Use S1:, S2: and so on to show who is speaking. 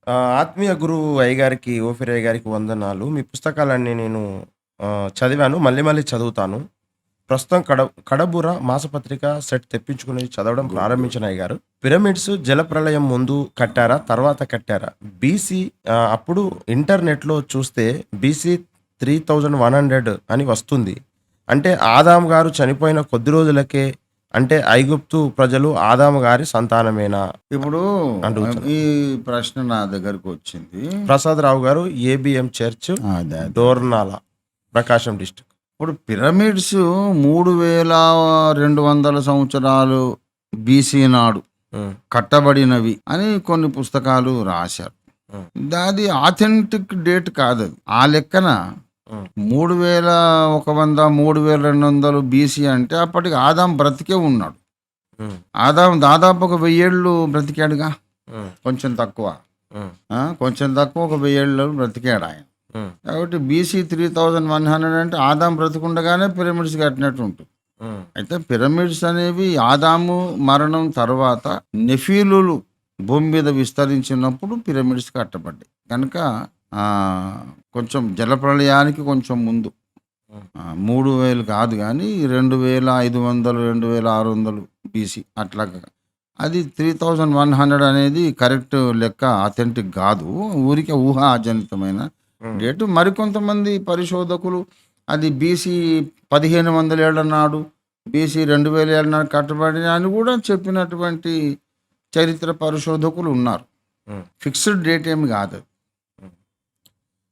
S1: ఆత్మీయ గురువు అయ్యగారికి, ఓఫీర్ అయ్యగారికి వందనాలు. మీ పుస్తకాలన్నీ నేను చదివాను. మళ్ళీ మళ్ళీ చదువుతాను. ప్రస్తుతం కడబుర మాసపత్రిక సెట్ తెప్పించుకొని చదవడం
S2: గుడ్. గుడ్.
S1: ప్రారంభించిన అయ్యగారు. పిరమిడ్స్ జలప్రళయం ముందు కట్టారా? తర్వాత కట్టారా? బీసీ అప్పుడు ఇంటర్నెట్‌లో చూస్తే బీసీ 3100 అని వస్తుంది. అంటే ఆదాము గారు చనిపోయిన కొద్ది రోజులకే అంటే ఐగుప్తు ప్రజలు ఆదాము గారి సంతానమేనా?
S2: ఇప్పుడు
S1: అడుగుతున్నా.
S2: ఈ ప్రశ్న నా దగ్గరకు వచ్చింది.
S1: ప్రసాదరావు గారు ఏబీఎం చర్చ్
S2: అదే అదే.
S1: డోర్నాల ప్రకాశం డిస్ట్రిక్ట్.
S2: ఇప్పుడు పిరమిడ్స్ 3200 సంవత్సరాలు బీసీ నాడు
S1: హ్మ్.
S2: కట్టబడినవి అని కొన్ని పుస్తకాలు రాశారు.
S1: హ్మ్.
S2: అది ఆథెంటిక్ డేట్ కాదు అది. ఆ లెక్కన
S1: హ్మ్.
S2: 3100 3200 బీసీ అంటే అప్పటికి ఆదాం బ్రతికే ఉన్నాడు.
S1: హ్మ్.
S2: ఆదాం దాదాపు ఒక 1000 ఏళ్ళు బ్రతికాడుగా.
S1: హ్మ్.
S2: కొంచెం తక్కువ.
S1: హ్మ్.
S2: కొంచెం తక్కువ ఒక 1000 ఏళ్ళు బ్రతికాడు ఆయన.
S1: హ్మ్.
S2: కాబట్టి బీసీ 3100 అంటే ఆదాం బ్రతికుండగానే పిరమిడ్స్ కట్టినట్టు ఉంటుంది.
S1: హ్మ్.
S2: అయితే పిరమిడ్స్ అనేవి ఆదాము మరణం తర్వాత నెఫీలులు భూమి మీద విస్తరించినప్పుడు పిరమిడ్స్ కట్టబడ్డాయి కనుక ఆ, కొంచెం జలప్రళయానికి కొంచెం ముందు
S1: హ్మ్.
S2: 3000 కాదు కానీ 2500 2600 బీసీ అట్లాగా. అది 3100 అనేది కరెక్ట్ లెక్క, అథెంటిక్ కాదు, ఊరికే ఊహాజనితమైన
S1: హ్మ్.
S2: డేటు. మరికొంతమంది పరిశోధకులు అది బీసీ 1500 ఏళ్ల నాడు, బీసీ 2000 ఏళ్ల నాడు కట్టబడిన అని కూడా చెప్పినటువంటి చరిత్ర పరిశోధకులు ఉన్నారు.
S1: హ్మ్.
S2: ఫిక్స్డ్ డేట్ ఏమి కాదు అది.